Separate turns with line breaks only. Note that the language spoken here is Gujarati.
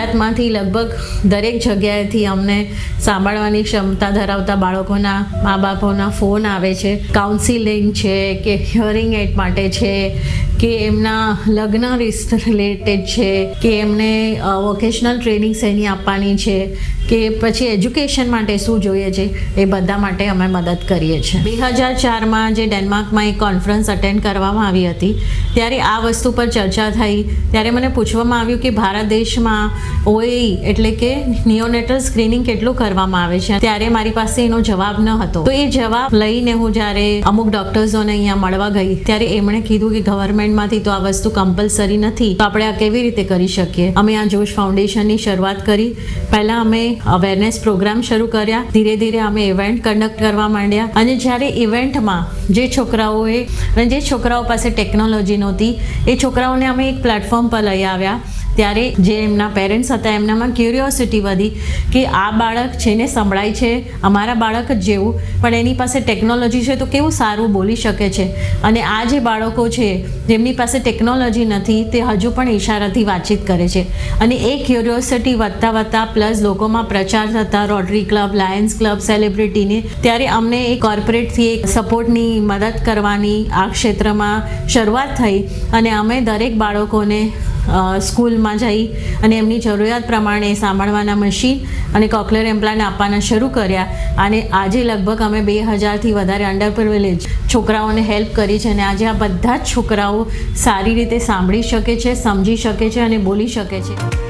ગુજરાતમાંથી લગભગ દરેક જગ્યાએથી અમને સાંભળવાની ક્ષમતા ધરાવતા બાળકોના મા બાપોના ફોન આવે છે. કાઉન્સિલિંગ છે કે હિયરિંગ એડ માટે છે કે એમના લગ્ન રિલેટેડ છે કે એમને વોકેશનલ ટ્રેનિંગ શેની આપવાની છે કે પછી એજ્યુકેશન માટે શું જોઈએ છે, એ બધા માટે અમે મદદ કરીએ છીએ. 2004માં જે ડેનમાર્કમાં એક કોન્ફરન્સ અટેન્ડ કરવામાં આવી હતી ત્યારે આ વસ્તુ પર ચર્ચા થઈ. ત્યારે મને પૂછવામાં આવ્યું કે ભારત દેશમાં OAE એટલે કે નિયોનેટલ સ્ક્રીનિંગ કેટલું કરવામાં આવે છે. ત્યારે મારી પાસે એનો જવાબ ન હતો. તો એ જવાબ લઈને હું જ્યારે અમુક ડૉક્ટર્સોને અહીંયા મળવા ગઈ ત્યારે એમણે કીધું કે ગવર્મેન્ટમાંથી તો આ વસ્તુ કમ્પલસરી નથી, તો આપણે આ કેવી રીતે કરી શકીએ. અમે આ જોશ ફાઉન્ડેશનની શરૂઆત કરી. પહેલાં અમે અવેરનેસ પ્રોગ્રામ શરૂ કર્યા. ધીરે ધીરે અમે ઇવેન્ટ કન્ડક્ટ કરવા માંડ્યા. અને જ્યારે ઇવેન્ટમાં જે છોકરાઓ પાસે ટેકનોલોજી નહોતી એ છોકરાઓને અમે એક પ્લેટફોર્મ પર લઈ આવ્યા. ત્યારે જે એમના પેરેન્ટ્સ હતા એમનામાં ક્યુરિયોસિટી વધી કે આ બાળક છે ને સંભળાય છે અમારા બાળક જ જેવું, પણ એની પાસે ટેકનોલોજી છે તો કેવું સારું બોલી શકે છે. અને આ જે બાળકો છે જેમની પાસે ટેકનોલોજી નથી તે હજુ પણ ઇશારાથી વાતચીત કરે છે. અને એ ક્યુરિયોસિટી વધતા પ્લસ લોકોમાં પ્રચાર થતા રોટરી ક્લબ, લાયન્સ ક્લબ, સેલિબ્રિટીને, ત્યારે અમને એક કોર્પોરેટથી એક સપોર્ટની મદદ કરવાની આ ક્ષેત્રમાં શરૂઆત થઈ. અને અમે દરેક બાળકોને સ્કૂલમાં જઈ અને એમની જરૂરિયાત પ્રમાણે સાંભળવાના મશીન અને કોક્લિયર ઇમ્પ્લાન્ટ આપવાના શરૂ કર્યા. અને આજે લગભગ અમે 2000થી વધારે અંડર પ્રિવિલેજ છોકરાઓને હેલ્પ કરી છે. અને આજે આ બધા જ છોકરાઓ સારી રીતે સાંભળી શકે છે, સમજી શકે છે અને બોલી શકે છે.